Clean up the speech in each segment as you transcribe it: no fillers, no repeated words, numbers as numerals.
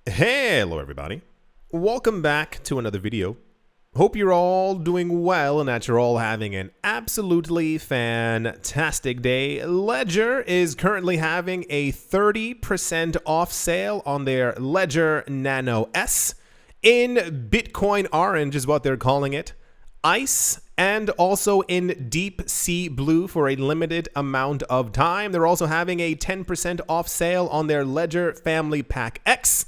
Hello everybody, welcome back to another video. Hope you're all doing well and that you're all having an absolutely fantastic day. Ledger is currently having a 30% off sale on their Ledger Nano S in Bitcoin Orange is what they're calling it, Ice, and also in Deep Sea Blue for a limited amount of time. They're also having a 10% off sale on their Ledger Family Pack X,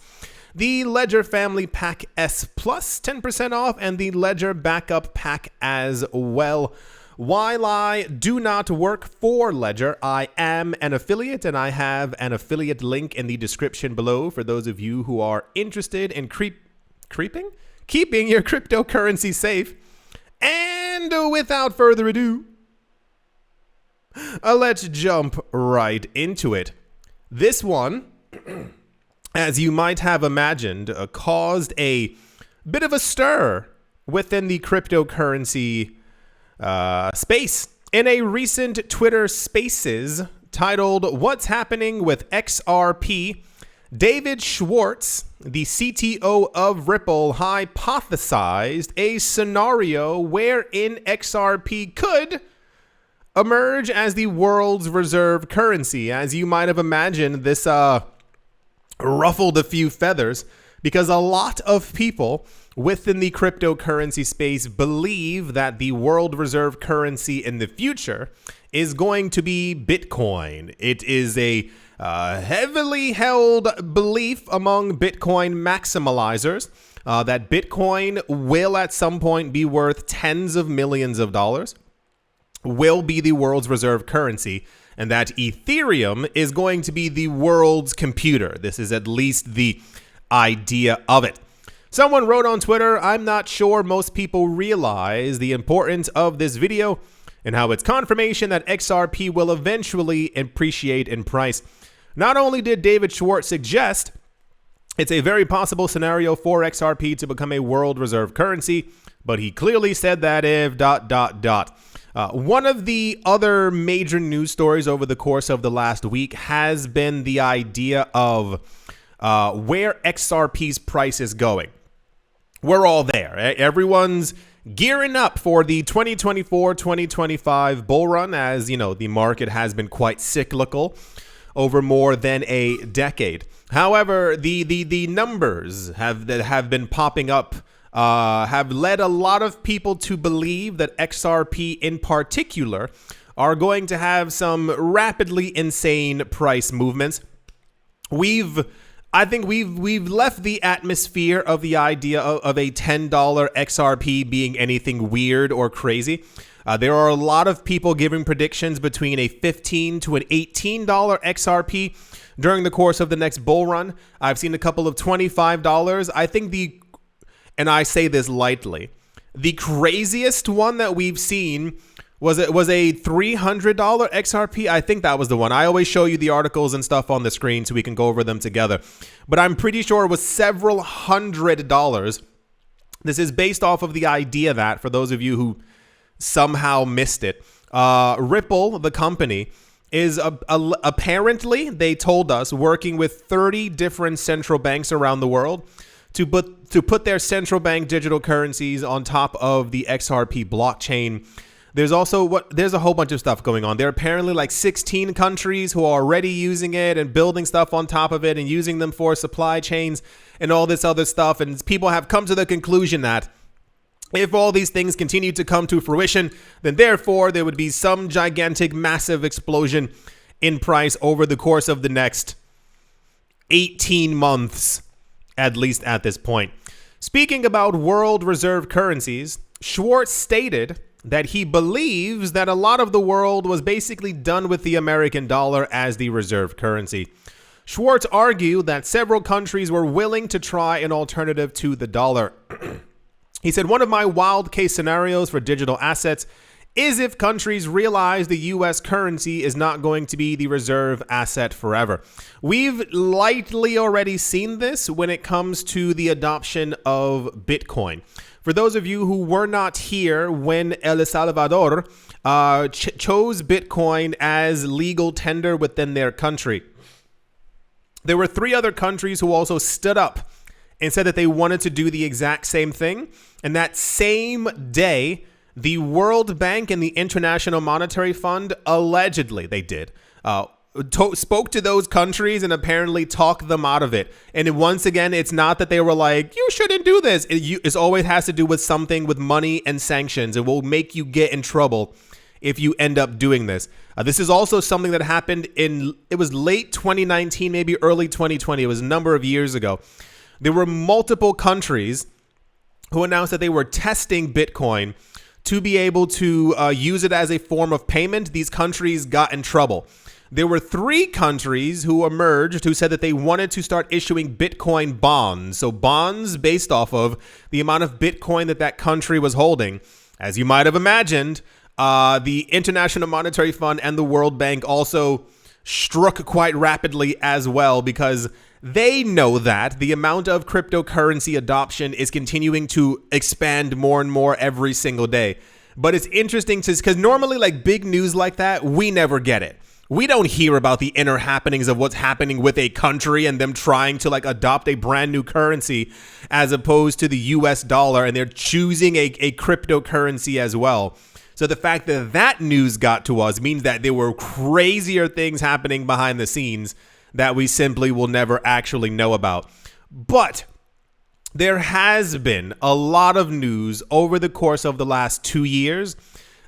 the Ledger Family Pack S Plus 10% off, and the Ledger Backup Pack as well. While I do not work for Ledger, I am an affiliate, and I have an affiliate link in the description below for those of you who are interested in keeping your cryptocurrency safe. And without further ado, let's jump right into it. This one, as you might have imagined, caused a bit of a stir within the cryptocurrency space. In a recent Twitter Spaces titled "What's Happening with XRP?", David Schwartz, the CTO of Ripple, hypothesized a scenario wherein XRP could emerge as the world's reserve currency. As you might have imagined, this ruffled a few feathers because a lot of people within the cryptocurrency space believe that the world reserve currency in the future is going to be Bitcoin. It is a heavily held belief among Bitcoin maximalizers that Bitcoin will at some point be worth tens of millions of dollars, will be the world's reserve currency, and that Ethereum is going to be the world's computer. This is at least the idea of it. Someone wrote on Twitter, "I'm not sure most people realize the importance of this video and how it's confirmation that XRP will eventually appreciate in price." Not only did David Schwartz suggest it's a very possible scenario for XRP to become a world reserve currency, but he clearly said that if ... One of the other major news stories over the course of the last week has been the idea of where XRP's price is going. We're all there. Everyone's gearing up for the 2024-2025 bull run, as you know, the market has been quite cyclical over more than a decade. However, the numbers that have been popping up have led a lot of people to believe that XRP in particular are going to have some rapidly insane price movements. I think we've left the atmosphere of the idea of a $10 XRP being anything weird or crazy. There are a lot of people giving predictions between a $15 to an $18 XRP during the course of the next bull run. I've seen a couple of $25. I think and I say this lightly, the craziest one that we've seen was a $300 XRP. I think that was the one. I always show you the articles and stuff on the screen so we can go over them together. But I'm pretty sure it was several $100s. This is based off of the idea that, for those of you who somehow missed it, Ripple, the company, is apparently, they told us, working with 30 different central banks around the world to put their central bank digital currencies on top of the XRP blockchain. There's a whole bunch of stuff going on. There are apparently like 16 countries who are already using it and building stuff on top of it and using them for supply chains and all this other stuff. And people have come to the conclusion that if all these things continue to come to fruition, then therefore there would be some gigantic, massive explosion in price over the course of the next 18 months, at least at this point. Speaking about world reserve currencies, Schwartz stated that he believes that a lot of the world was basically done with the American dollar as the reserve currency. Schwartz argued that several countries were willing to try an alternative to the dollar. He said, "One of my wild case scenarios for digital assets is if countries realize the US currency is not going to be the reserve asset forever." We've lightly already seen this when it comes to the adoption of Bitcoin. For those of you who were not here when El Salvador chose Bitcoin as legal tender within their country, there were 3 other countries who also stood up and said that they wanted to do the exact same thing. And that same day, the World Bank and the International Monetary Fund, allegedly they did, spoke to those countries and apparently talked them out of it. And once again, it's not that they were like, you shouldn't do this. It always has to do with something with money and sanctions. It will make you get in trouble if you end up doing this. This is also something that happened it was late 2019, maybe early 2020. It was a number of years ago. There were multiple countries who announced that they were testing Bitcoin to be able to use it as a form of payment. These countries got in trouble. There were 3 countries who emerged who said that they wanted to start issuing Bitcoin bonds. So bonds based off of the amount of Bitcoin that country was holding. As you might have imagined, the International Monetary Fund and the World Bank also struck quite rapidly as well, because they know that the amount of cryptocurrency adoption is continuing to expand more and more every single day. But it's interesting because normally like big news like that, we never get it. We don't hear about the inner happenings of what's happening with a country and them trying to like adopt a brand new currency as opposed to the US dollar, and they're choosing a cryptocurrency as well. So the fact that news got to us means that there were crazier things happening behind the scenes that we simply will never actually know about. But there has been a lot of news over the course of the last 2 years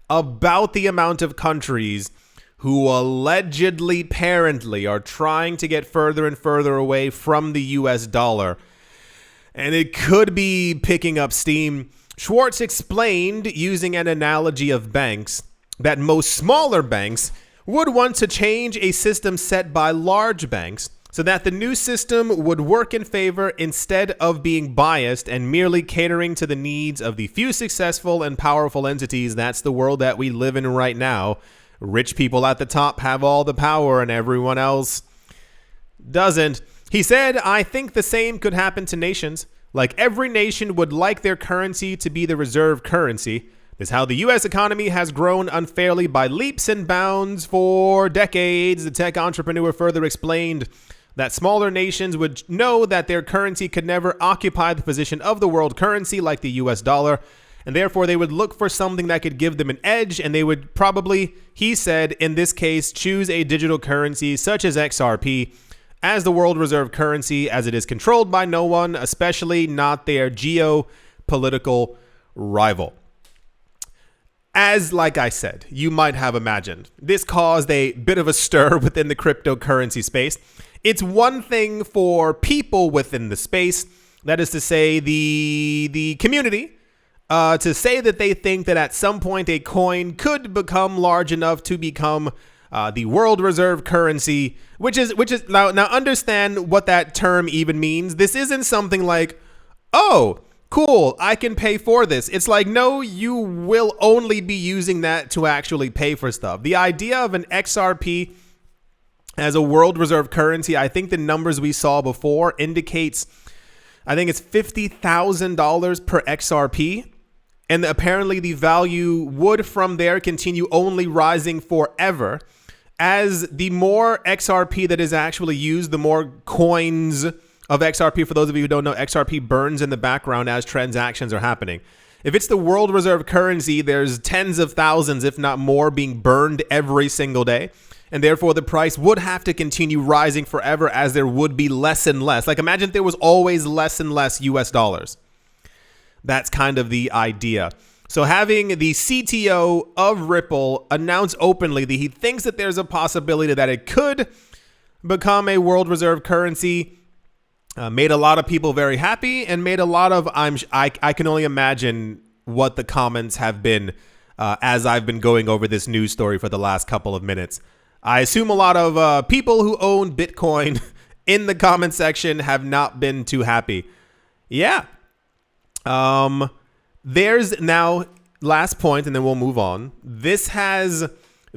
about the amount of countries who allegedly, apparently, are trying to get further and further away from the US dollar. And it could be picking up steam. Schwartz explained, using an analogy of banks, that most smaller banks would want to change a system set by large banks so that the new system would work in favor instead of being biased and merely catering to the needs of the few successful and powerful entities. That's the world that we live in right now. Rich people at the top have all the power and everyone else doesn't. He said, I think the same could happen to nations. Like every nation would like their currency to be the reserve currency. This is how the U.S. economy has grown unfairly by leaps and bounds for decades. The tech entrepreneur further explained that smaller nations would know that their currency could never occupy the position of the world currency like the U.S. dollar, and therefore they would look for something that could give them an edge, and they would probably, he said, in this case, choose a digital currency such as XRP as the world reserve currency, as it is controlled by no one, especially not their geopolitical rival. As, like I said, you might have imagined, this caused a bit of a stir within the cryptocurrency space. It's one thing for people within the space, that is to say the community, to say that they think that at some point a coin could become large enough to become the world reserve currency, which is now understand what that term even means. This isn't something like, oh, cool, I can pay for this. It's like, no, you will only be using that to actually pay for stuff. The idea of an XRP as a world reserve currency, I think the numbers we saw before indicates, I think it's $50,000 per XRP. And apparently the value would from there continue only rising forever. As the more XRP that is actually used, the more coins of XRP. For those of you who don't know, XRP burns in the background as transactions are happening. If it's the world reserve currency, there's tens of thousands, if not more, being burned every single day. And therefore, the price would have to continue rising forever as there would be less and less. Like imagine if there was always less and less US dollars. That's kind of the idea. So having the CTO of Ripple announce openly that he thinks that there's a possibility that it could become a world reserve currency made a lot of people very happy, and made a lot of, I can only imagine what the comments have been as I've been going over this news story for the last couple of minutes. I assume a lot of people who own Bitcoin in the comment section have not been too happy. Yeah. There's now, last point, and then we'll move on. This has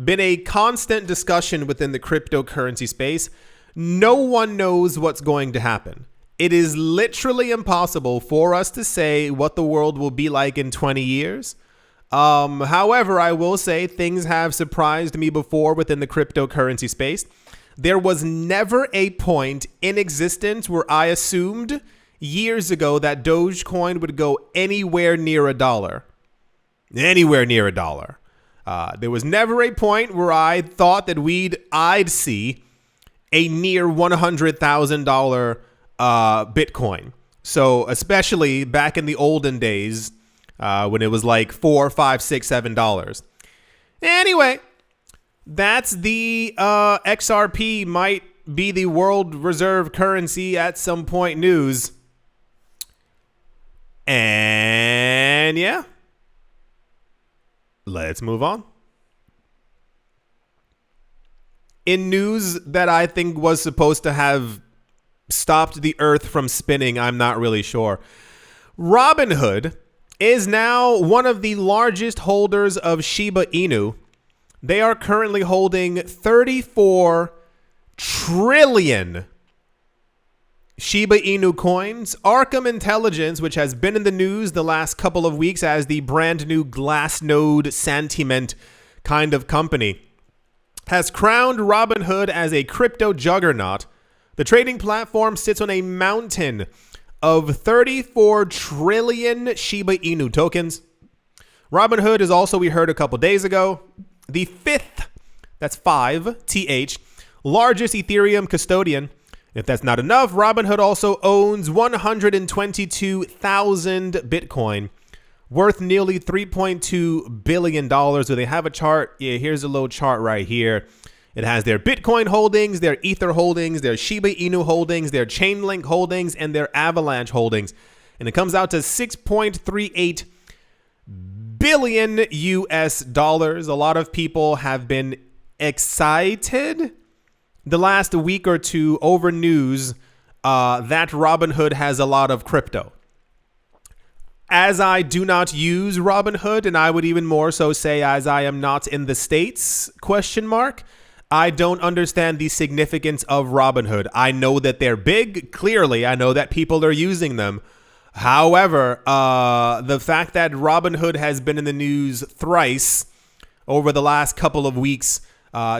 been a constant discussion within the cryptocurrency space. No one knows what's going to happen. It is literally impossible for us to say what the world will be like in 20 years. However, I will say things have surprised me before within the cryptocurrency space. There was never a point in existence where I assumed years ago that Dogecoin would go anywhere near $1. Anywhere near $1. There was never a point where I thought that I'd see a near $100,000 Bitcoin. So especially back in the olden days when it was like $4, $5, $6, $7. Anyway, that's the XRP might be the world reserve currency at some point news. And yeah, let's move on. In news that I think was supposed to have stopped the earth from spinning, I'm not really sure. Robinhood is now one of the largest holders of Shiba Inu. They are currently holding 34 trillion Shiba Inu coins. Arkham Intelligence, which has been in the news the last couple of weeks as the brand new Glassnode sentiment kind of company, has crowned Robinhood as a crypto juggernaut. The trading platform sits on a mountain of 34 trillion Shiba Inu tokens. Robinhood is also, we heard a couple days ago, the fifth, that's 5th, largest Ethereum custodian. If that's not enough, Robinhood also owns 122,000 Bitcoin, worth nearly $3.2 billion. Do they have a chart? Yeah, here's a little chart right here. It has their Bitcoin holdings, their Ether holdings, their Shiba Inu holdings, their Chainlink holdings, and their Avalanche holdings. And it comes out to 6.38 billion US dollars. A lot of people have been excited the last week or two over news that Robinhood has a lot of crypto. As I do not use Robinhood, and I would even more so say as I am not in the States, I don't understand the significance of Robinhood. I know that they're big, clearly. I know that people are using them. However, the fact that Robinhood has been in the news thrice over the last couple of weeks,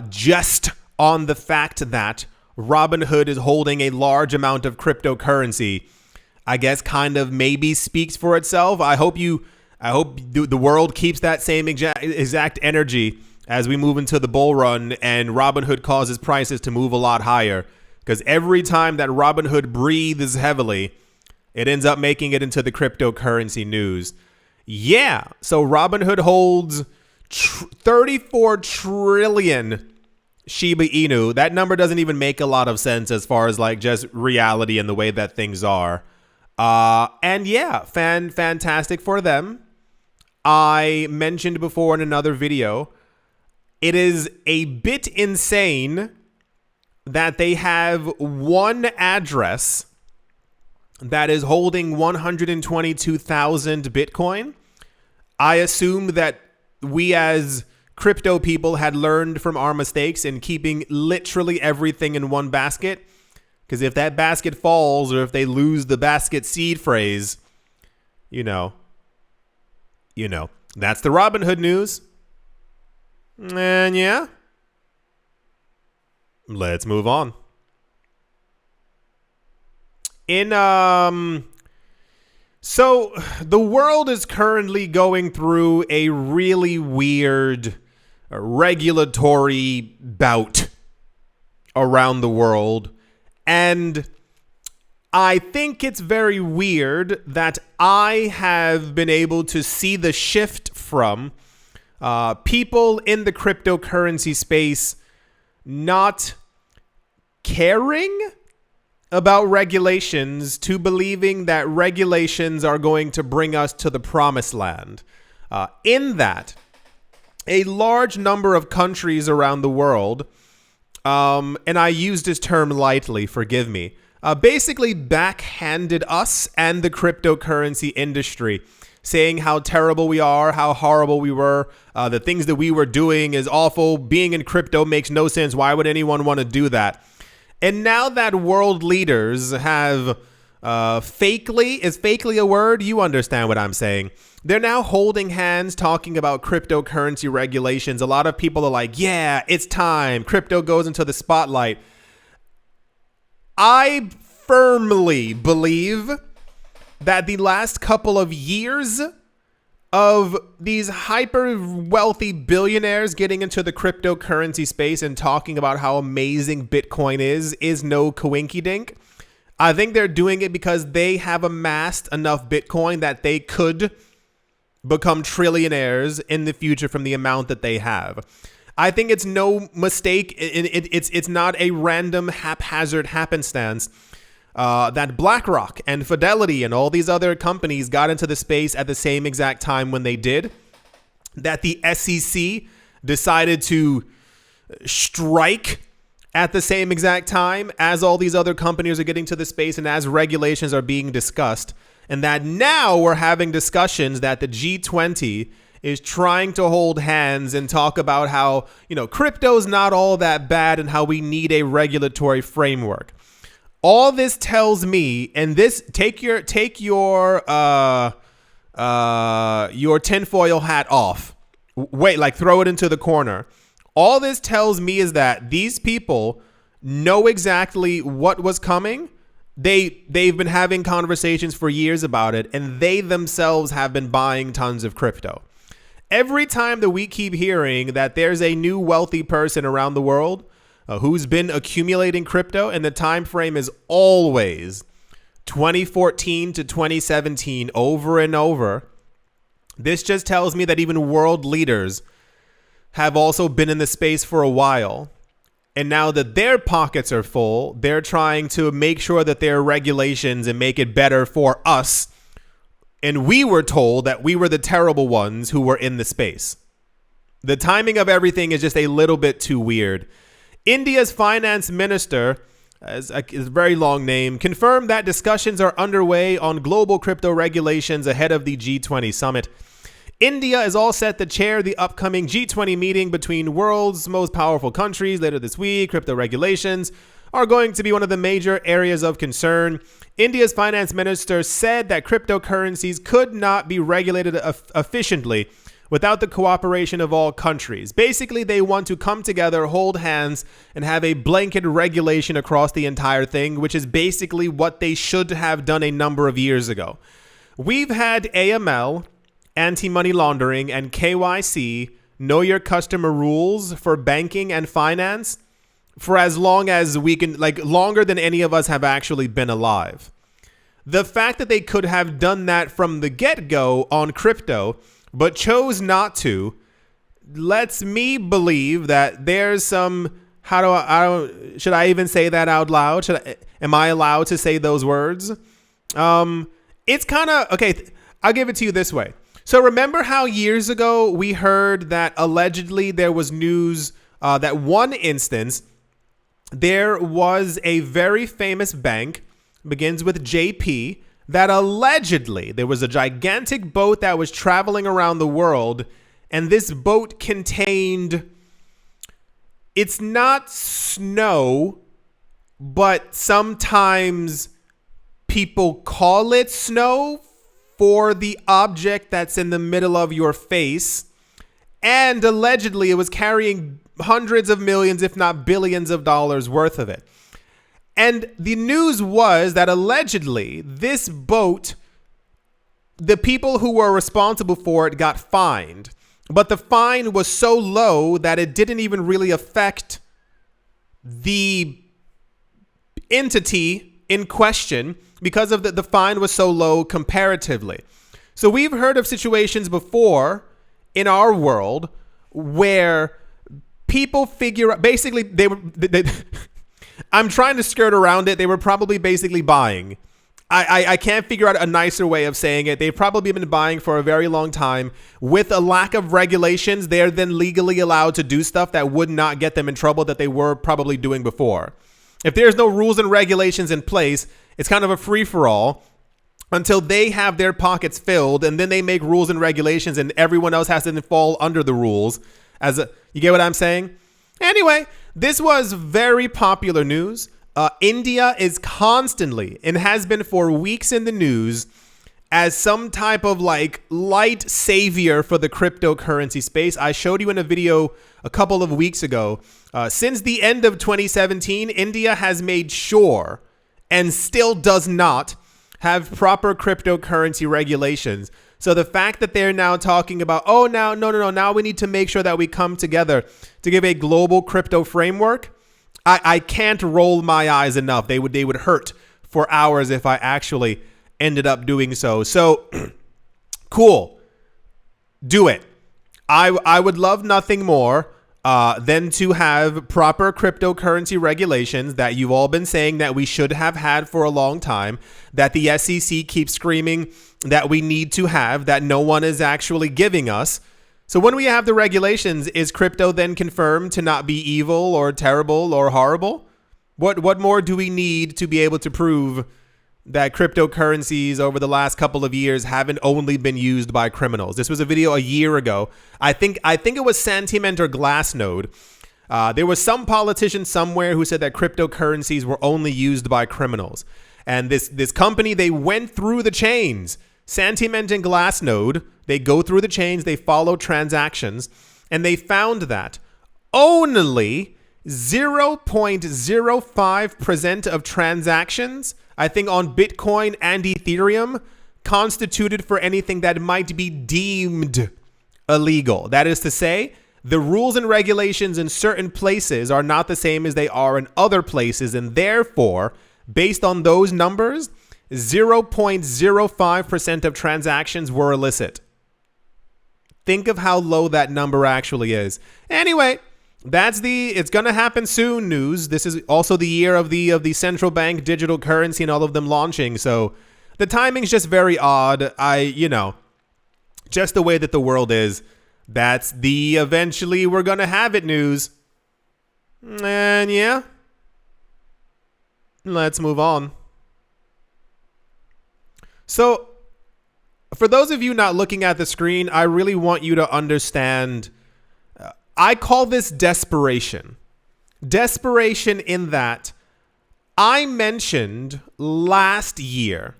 just on the fact that Robinhood is holding a large amount of cryptocurrency, I guess kind of maybe speaks for itself. I hope the world keeps that same exact energy as we move into the bull run and Robinhood causes prices to move a lot higher. Because every time that Robinhood breathes heavily, it ends up making it into the cryptocurrency news. Yeah, so Robinhood holds 34 trillion Shiba Inu. That number doesn't even make a lot of sense as far as like just reality and the way that things are. And yeah, fantastic for them. I mentioned before in another video, it is a bit insane that they have one address that is holding 122,000 Bitcoin. I assume that we as crypto people had learned from our mistakes in keeping literally everything in one basket. Because if that basket falls or if they lose the basket seed phrase, you know, that's the Robinhood news. And yeah, let's move on. So the world is currently going through a really weird regulatory bout around the world. And I think it's very weird that I have been able to see the shift from people in the cryptocurrency space not caring about regulations to believing that regulations are going to bring us to the promised land. In that, a large number of countries around the world, and I use this term lightly, forgive me, basically backhanded us and the cryptocurrency industry, saying how terrible we are, how horrible we were, the things that we were doing is awful, being in crypto makes no sense, why would anyone want to do that? And now that world leaders have fakely, is fakely a word? You understand what I'm saying. They're now holding hands talking about cryptocurrency regulations. A lot of people are like, yeah, it's time. Crypto goes into the spotlight. I firmly believe that the last couple of years of these hyper wealthy billionaires getting into the cryptocurrency space and talking about how amazing Bitcoin is no coinky dink. I think they're doing it because they have amassed enough Bitcoin that they could become trillionaires in the future from the amount that they have. I think it's no mistake. It's not a random haphazard happenstance that BlackRock and Fidelity and all these other companies got into the space at the same exact time when they did, that the SEC decided to strike at the same exact time as all these other companies are getting to the space and as regulations are being discussed, and that now we're having discussions that the G20 is trying to hold hands and talk about how, crypto's not all that bad and how we need a regulatory framework. All this tells me, and this take your tinfoil hat off. Wait, throw it into the corner. All this tells me is that these people know exactly what was coming. They've been having conversations for years about it, and they themselves have been buying tons of crypto. Every time that we keep hearing that there's a new wealthy person around the world who's been accumulating crypto, and the time frame is always 2014 to 2017 over and over, this just tells me that even world leaders have also been in the space for a while. And now that their pockets are full, they're trying to make sure that there are regulations and make it better for us. And we were told that we were the terrible ones who were in the space. The timing of everything is just a little bit too weird. India's finance minister, is a very long name, confirmed that discussions are underway on global crypto regulations ahead of the G20 summit. India is all set to chair the upcoming G20 meeting between world's most powerful countries later this week. Crypto regulations are going to be one of the major areas of concern. India's finance minister said that cryptocurrencies could not be regulated efficiently without the cooperation of all countries. Basically, they want to come together, hold hands, and have a blanket regulation across the entire thing, which is basically what they should have done a number of years ago. We've had AML, anti-money laundering, and KYC, know your customer rules for banking and finance for as long as we can, longer than any of us have actually been alive. The fact that they could have done that from the get-go on crypto, but chose not to, lets me believe that there's some, should I even say that out loud? Am I allowed to say those words? It's kind of, okay, I'll give it to you this way. So remember how years ago we heard that allegedly there was news that one instance, there was a very famous bank, begins with JP, that allegedly there was a gigantic boat that was traveling around the world, and this boat contained, it's not snow, but sometimes people call it snow for the object that's in the middle of your face. And allegedly it was carrying hundreds of millions, if not billions of dollars worth of it. And the news was that allegedly this boat, the people who were responsible for it got fined. But the fine was so low that it didn't even really affect the entity in question because of the fine was so low comparatively. So we've heard of situations before in our world where people figure out, basically they I'm trying to skirt around it. They were probably basically buying. I can't figure out a nicer way of saying it. They've probably been buying for a very long time. With a lack of regulations, they're then legally allowed to do stuff that would not get them in trouble that they were probably doing before. If there's no rules and regulations in place, it's kind of a free-for-all until they have their pockets filled, and then they make rules and regulations and everyone else has to fall under the rules. You get what I'm saying? Anyway, this was very popular news. India is constantly, and has been for weeks, in the news as some type of light savior for the cryptocurrency space. I showed you in a video a couple of weeks ago. Since the end of 2017, India has made sure, and still does not, have proper cryptocurrency regulations. So the fact that they're now talking about, oh, now we need to make sure that we come together to give a global crypto framework, I can't roll my eyes enough. They would hurt for hours if I actually ended up doing so. So cool. Do it. I would love nothing more than to have proper cryptocurrency regulations that you've all been saying that we should have had for a long time, that the SEC keeps screaming that we need to have, that no one is actually giving us. So when we have the regulations, is crypto then confirmed to not be evil or terrible or horrible? What more do we need to be able to prove that cryptocurrencies over the last couple of years haven't only been used by criminals? This was a video a year ago. I think it was Sentiment or Glassnode. There was some politician somewhere who said that cryptocurrencies were only used by criminals. And this company, they went through the chains. Sentiment and Glassnode, they go through the chains, they follow transactions, and they found that only 0.05% of transactions, I think on Bitcoin and Ethereum, constituted for anything that might be deemed illegal. That is to say, the rules and regulations in certain places are not the same as they are in other places, and therefore, based on those numbers, 0.05% of transactions were illicit. Think of how low that number actually is. Anyway, that's it's going to happen soon news. This is also the year of the central bank digital currency and all of them launching. So the timing's just very odd. Just the way that the world is, that's the eventually we're going to have it news. And yeah, let's move on. So for those of you not looking at the screen, I really want you to understand, I call this desperation. Desperation in that I mentioned last year,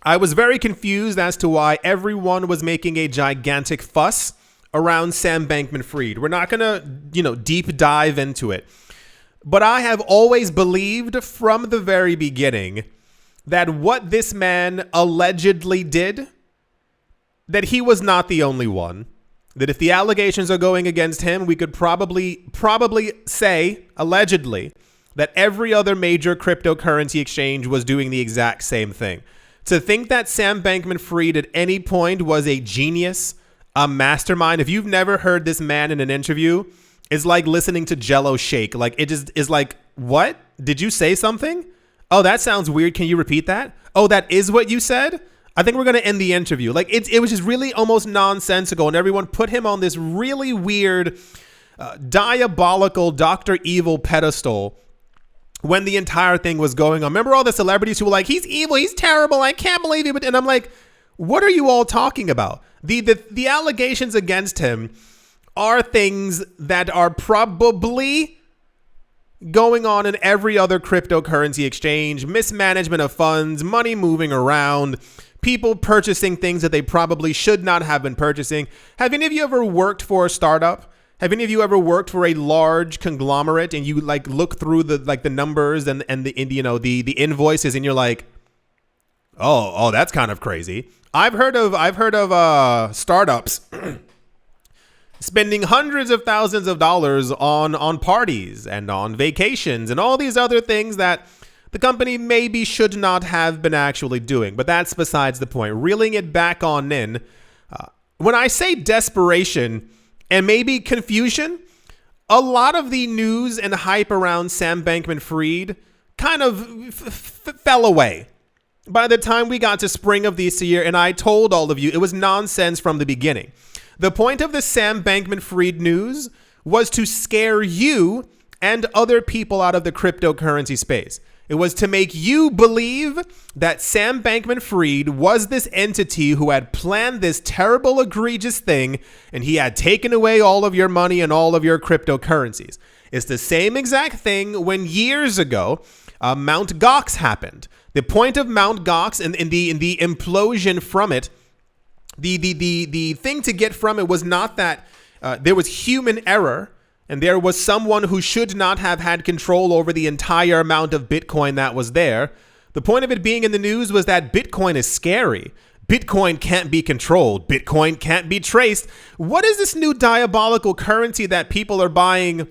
I was very confused as to why everyone was making a gigantic fuss around Sam Bankman-Fried. We're not going to, deep dive into it. But I have always believed from the very beginning that what this man allegedly did, that he was not the only one. That if the allegations are going against him, we could probably say, allegedly, that every other major cryptocurrency exchange was doing the exact same thing. To think that Sam Bankman-Fried at any point was a genius, a mastermind, if you've never heard this man in an interview, is like listening to Jell-O shake. Like, it just is like, what? Did you say something? Oh, that sounds weird. Can you repeat that? Oh, that is what you said? I think we're going to end the interview. Like, it was just really almost nonsensical, and everyone put him on this really weird, diabolical Dr. Evil pedestal when the entire thing was going on. Remember all the celebrities who were like, he's evil, he's terrible, I can't believe it. And I'm like, what are you all talking about? The allegations against him are things that are probably going on in every other cryptocurrency exchange: mismanagement of funds, money moving around, people purchasing things that they probably should not have been purchasing. Have any of you ever worked for a startup? Have any of you ever worked for a large conglomerate and you like look through the numbers and the invoices and you're like, oh, that's kind of crazy. I've heard of startups spending hundreds of thousands of dollars on parties and on vacations and all these other things that the company maybe should not have been actually doing. But that's besides the point. Reeling it back on in, when I say desperation and maybe confusion, a lot of the news and hype around Sam Bankman-Fried kind of fell away by the time we got to spring of this year. And I told all of you it was nonsense from the beginning. The point of the Sam Bankman-Fried news was to scare you and other people out of the cryptocurrency space. It was to make you believe that Sam Bankman-Fried was this entity who had planned this terrible, egregious thing, and he had taken away all of your money and all of your cryptocurrencies. It's the same exact thing when years ago, Mt. Gox happened. The point of Mt. Gox and in the implosion from it, the thing to get from it was not that there was human error and there was someone who should not have had control over the entire amount of Bitcoin that was there, The point of it being in the news was that Bitcoin is scary. Bitcoin can't be controlled. Bitcoin can't be traced. What is this new diabolical currency that people are buying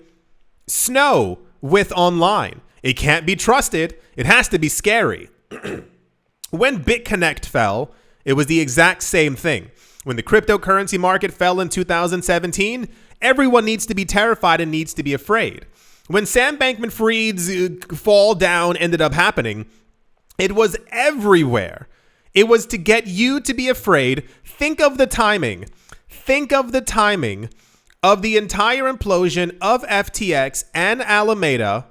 snow with online? It can't be trusted. It has to be scary. When BitConnect fell, it was the exact same thing. When the cryptocurrency market fell in 2017, everyone needs to be terrified and needs to be afraid. When Sam Bankman-Fried's fall down ended up happening, it was everywhere. It was to get you to be afraid. Think of the timing. Think of the timing of the entire implosion of FTX and Alameda.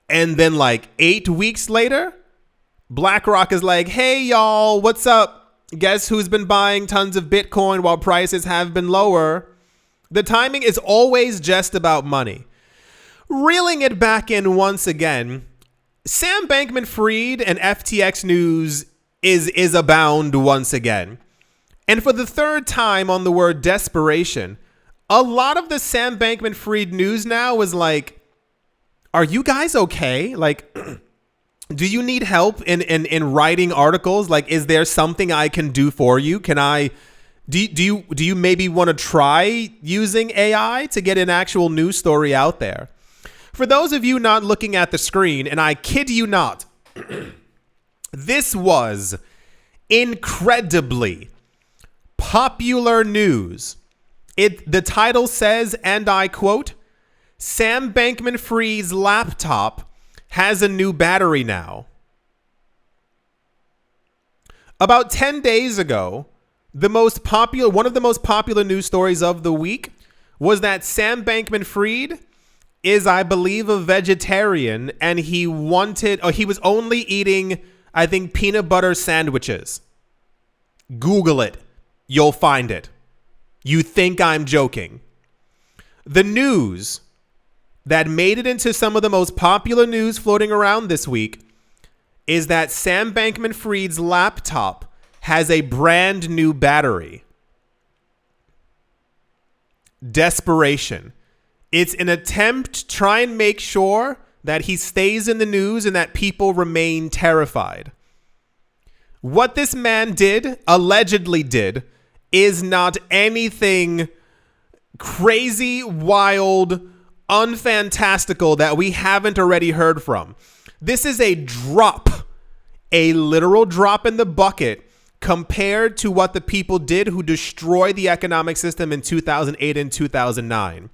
And then like 8 weeks later, BlackRock is like, hey, y'all, what's up? Guess who's been buying tons of Bitcoin while prices have been lower? The timing is always just about money. Reeling it back in once again, Sam Bankman-Fried and FTX news is abound once again. And for the third time on the word desperation, a lot of the Sam Bankman-Fried news now is like, are you guys okay? Like, do you need help in writing articles? Like, is there something I can do for you? Do you maybe want to try using AI to get an actual news story out there? For those of you not looking at the screen, and I kid you not, this was incredibly popular news. The title says, and I quote, Sam Bankman-Fried's laptop has a new battery now. About 10 days ago, one of the most popular news stories of the week was that Sam Bankman-Fried is, I believe, a vegetarian, and he was only eating, I think, peanut butter sandwiches. Google it. You'll find it. You think I'm joking. The news that made it into some of the most popular news floating around this week is that Sam Bankman-Fried's laptop has a brand new battery. Desperation. It's an attempt to try and make sure that he stays in the news and that people remain terrified. What this man allegedly did, is not anything crazy, wild, unfantastical that we haven't already heard from. This is a literal drop in the bucket compared to what the people did who destroyed the economic system in 2008 and 2009.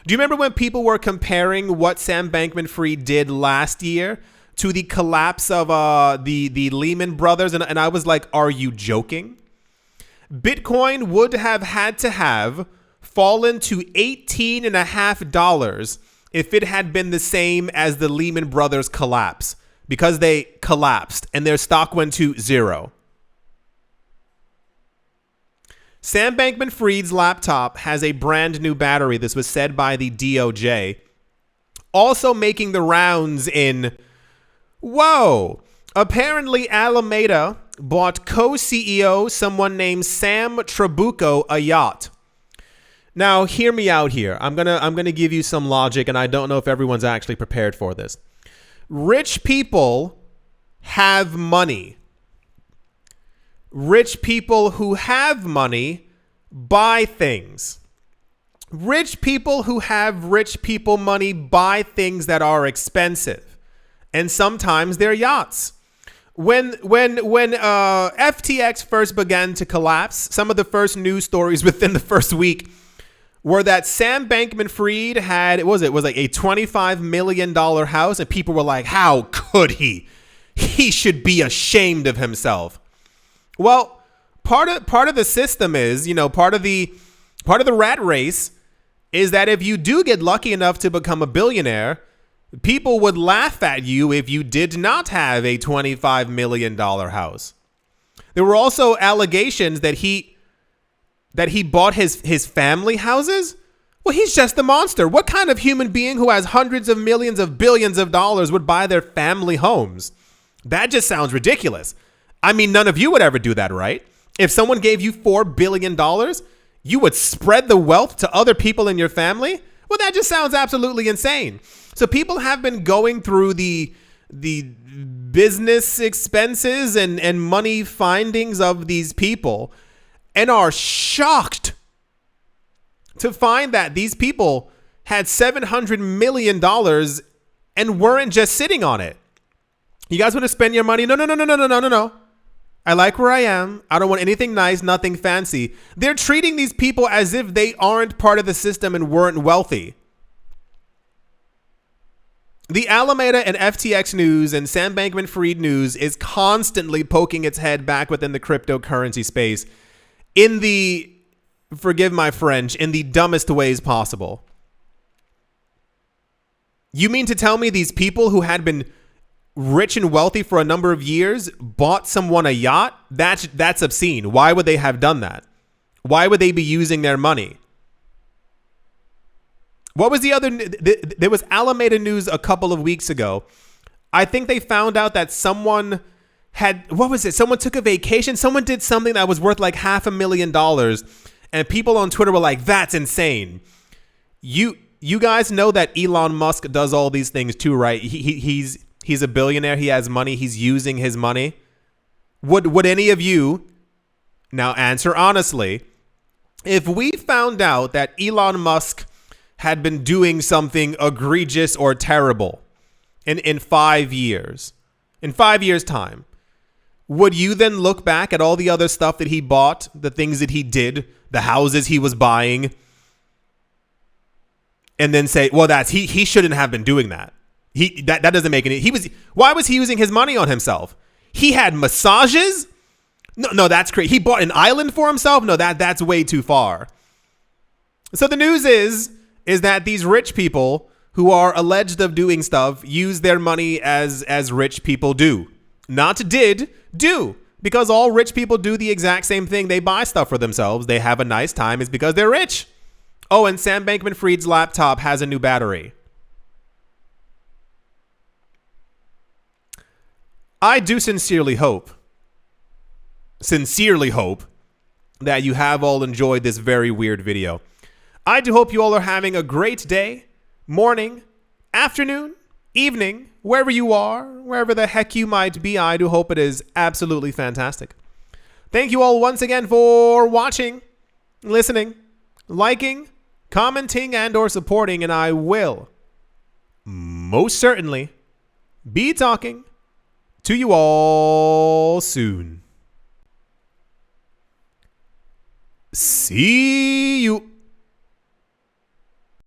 Do you remember when people were comparing what Sam Bankman-Fried did last year to the collapse of the Lehman Brothers? And I was like, are you joking? Bitcoin would have had to have fallen to $18.50 if it had been the same as the Lehman Brothers collapse, because they collapsed and their stock went to zero. Sam Bankman-Fried's laptop has a brand new battery. This was said by the DOJ. Also making the rounds in, whoa, apparently Alameda bought co-CEO, someone named Sam Trabucco, a yacht. Now, hear me out here. I'm gonna give you some logic, and I don't know if everyone's actually prepared for this. Rich people have money. Rich people who have money buy things. Rich people who have rich people money buy things that are expensive, and sometimes they're yachts. When FTX first began to collapse, some of the first news stories within the first week were that Sam Bankman-Fried had, was like a $25 million house, and people were like, how could he? He should be ashamed of himself. Well, part of the system is, part of the rat race is that if you do get lucky enough to become a billionaire, people would laugh at you if you did not have a $25 million house. There were also allegations that he bought his family houses. Well, he's just a monster. What kind of human being who has hundreds of millions of billions of dollars would buy their family homes? That just sounds ridiculous. I mean, none of you would ever do that, right? If someone gave you $4 billion, you would spread the wealth to other people in your family? Well, that just sounds absolutely insane. So people have been going through the the business expenses and money findings of these people and are shocked to find that these people had $700 million and weren't just sitting on it. You guys want to spend your money? No. I like where I am. I don't want anything nice, nothing fancy. They're treating these people as if they aren't part of the system and weren't wealthy. The Alameda and FTX news and Sam Bankman-Fried news is constantly poking its head back within the cryptocurrency space in the, forgive my French, in the dumbest ways possible. You mean to tell me these people who had been rich and wealthy for a number of years bought someone a yacht? That's obscene. Why would they have done that? Why would they be using their money? What was the other? There was Alameda news a couple of weeks ago. I think they found out that someone had, what was it? Someone took a vacation. Someone did something that was worth like $500,000. And people on Twitter were like, that's insane. You guys know that Elon Musk does all these things too, right? He's a billionaire. He has money. He's using his money. Would any of you, now answer honestly, if we found out that Elon Musk had been doing something egregious or terrible in 5 years, in 5 years' time, would you then look back at all the other stuff that he bought, the things that he did, the houses he was buying, and then say, well, he shouldn't have been doing that. That doesn't make any. Why was he using his money on himself? He had massages? No, that's crazy. He bought an island for himself? No, that's way too far. So the news is that these rich people who are alleged of doing stuff use their money as rich people do. Not do. Because all rich people do the exact same thing. They buy stuff for themselves. They have a nice time. It's because they're rich. Oh, and Sam Bankman-Fried's laptop has a new battery. I do sincerely hope that you have all enjoyed this very weird video. I do hope you all are having a great day, morning, afternoon, evening, wherever you are, wherever the heck you might be. I do hope it is absolutely fantastic. Thank you all once again for watching, listening, liking, commenting, and or supporting, and I will most certainly be talking to you all soon. See you.